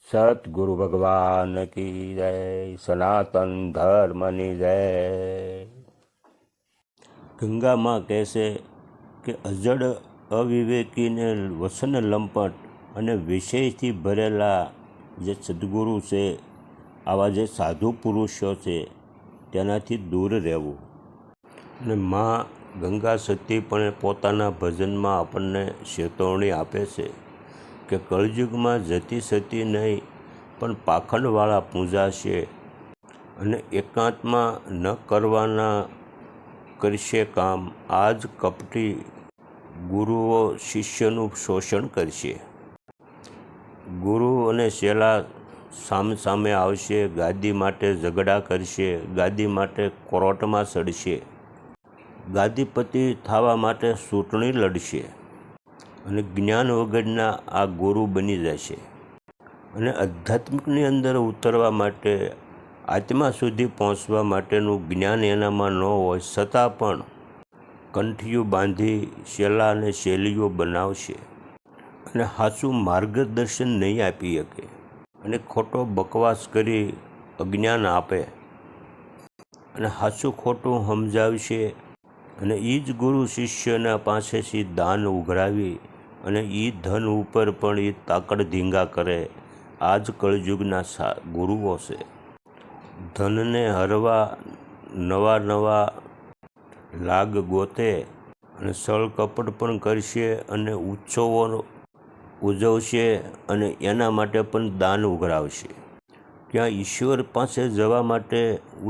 સતગુરુ ભગવાન કી જય, સનાતન ધર્મની જય। ગંગામાં કહેશે કે અજડ અવિવેકીને વસન લંપટ અને વિષયથી ભરેલા જે સદગુરુ છે, આવા જે સાધુ પુરુષો છે તેનાથી દૂર રહેવું। અને માં ગંગા સતી પણ પોતાના ભજનમાં આપણને ચેતવણી આપે છે કે કળયુગમાં જતી સતી નહીં પણ પાખંડવાળા પૂજાશે અને એકાંતમાં ન કરવાના કરશે કામ। આજ કપટી ગુરુઓ શિષ્યનું શોષણ કરશે। ગુરુ અને ચેલા સામે આવશે, ગાદી માટે ઝઘડા કરશે, ગાદી માટે કોર્ટમાં ચડશે, ગાદીપતિ થવા માટે ચૂંટણી લડશે અને જ્ઞાન વગરના આ ગુરુ બની જશે। અને આધ્યાત્મિકની અંદર ઉતરવા માટે, આત્મા સુધી પહોંચવા માટેનું જ્ઞાન એનામાં ન હોય છતાં પણ કંઠિયું બાંધી ચેલા અને ચેલીઓ બનાવશે અને સાચું માર્ગદર્શન નહીં આપી શકે અને ખોટો બકવાસ કરી અજ્ઞાન આપે અને સાચું ખોટું સમજાવશે। અને એ જ ગુરુ શિષ્યના પાસેથી દાન ઉઘરાવી અને એ ધન ઉપર પણ એ તાકડ ધીંગા કરે। આ જ કળયુગના ગુરુઓ છે। ધનને હરવા નવા નવા લાગ ગોતે અને છળ કપટ પણ કરશે અને ઉત્સવો ઉજવશે અને એના માટે પણ દાન ઉઘરાવશે। ક્યાં ઈશ્વર પાસે જવા માટે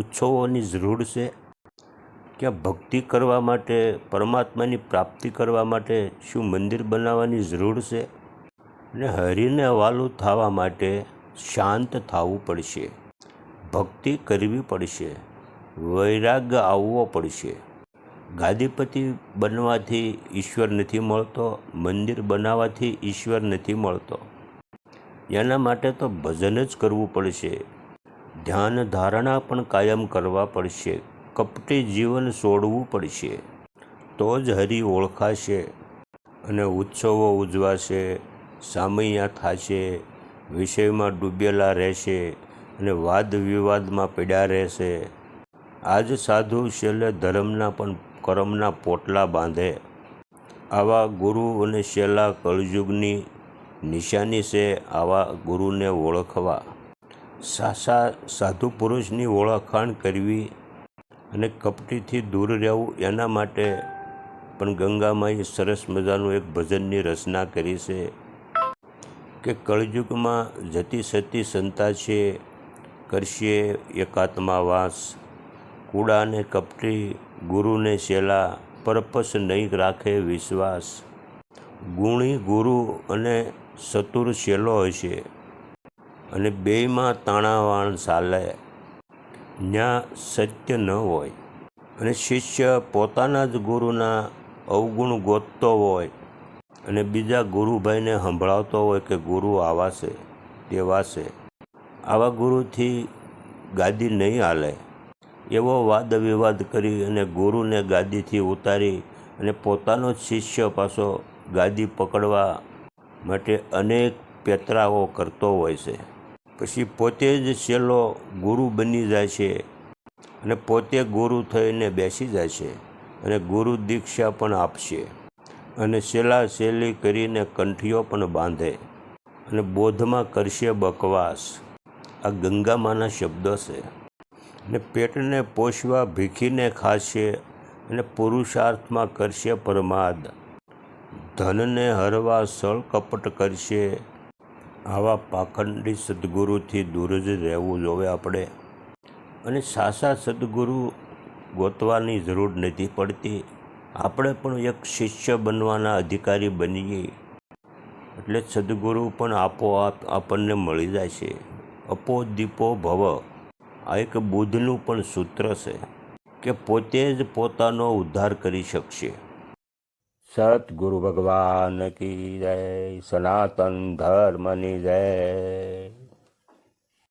ઉત્સવોની જરૂર છે? ક્યાં ભક્તિ કરવા માટે, પરમાત્માની પ્રાપ્તિ કરવા માટે શું મંદિર બનાવવાની જરૂર છે? ને હરિને વાલું થવા માટે શાંત થવું પડશે, ભક્તિ કરવી પડશે, વૈરાગ્ય આવવો પડશે। ગાદીપતિ બનવાથી ઈશ્વર નથી મળતો, મંદિર બનાવવાથી ઈશ્વર નથી મળતો। એના માટે તો ભજન જ કરવું પડશે, ધ્યાન ધારણા પણ કાયમ કરવા પડશે, કપટી જીવન છોડવું પડશે, તો જ હરિ ઓળખાશે અને ઉત્સવો ઉજવાશે, સામૈયા થશે, વિષયમાં ડૂબેલા રહેશે અને વાદ વિવાદમાં પડ્યા રહેશે। આજ સાધુ છેલ્લે ધર્મના પણ કર્મના પોટલા બાંધે। આવા ગુરુ અને ચેલા કળયુગની નિશાની છે। આવા ગુરુને ઓળખવા, સાચા સાધુ પુરુષની ઓળખાણ કરવી અને કપટીથી દૂર રહેવું, એના માટે પણ ગંગામાએ સરસ મજાનું એક ભજનની રચના કરી છે કે કળયુગમાં જતી સતી સંતાશે, કરશે એકાત્મા વાસ, કૂડાને કપટી ગુરુને ચેલા, પરપસ નહીં રાખે વિશ્વાસ। ગુણી ગુરુ અને ચતુર ચેલો હશે અને બેયમાં તાણાવાણ ચાલે, ન્યા સત્ય ન હોય અને શિષ્ય પોતાના જ ગુરુના અવગુણ ગોતતો હોય અને બીજા ગુરુભાઈને સંભળાવતો હોય કે ગુરુ આવા છે તેવા છે, આવા ગુરુથી ગાદી નહીં હાલે। એવો વાદ વિવાદ કરી અને ગુરુને ગાદીથી ઉતારી અને પોતાનો જ શિષ્ય પાછો ગાદી પકડવા માટે અનેક પેતરાઓ કરતો હોય છે। પછી પોતે જ ચેલો ગુરુ બની જાય છે અને પોતે ગુરુ થઈને બેસી જાય છે અને ગુરુ દીક્ષા પણ આપશે અને ચેલા ચેલી કરીને કંઠીઓ પણ બાંધે અને બોધમાં કરશે બકવાસ। આ ગંગામાના શબ્દો છે। અને પેટને પોષવા ભીખીને ખાશે અને પુરુષાર્થમાં કરશે પ્રમાદ, ધનને હરવા છળ કપટ કરશે। આવા પાખંડી સદગુરુથી દૂર જ રહેવું જોવે આપણે। અને સાચા સદગુરુ ગોતવાની જરૂર નથી પડતી, આપણે પણ એક શિષ્ય બનવાના અધિકારી બનીએ એટલે સદગુરુ પણ આપોઆપ આપણને મળી જાય છે। અપો દીપો ભવ, આ એક બુદ્ધનું પણ સૂત્ર છે કે પોતે જ પોતાનો ઉદ્ધાર કરી શકશે। સતગુરુ ભગવાન કી જય, સનાતન ધર્મની જય।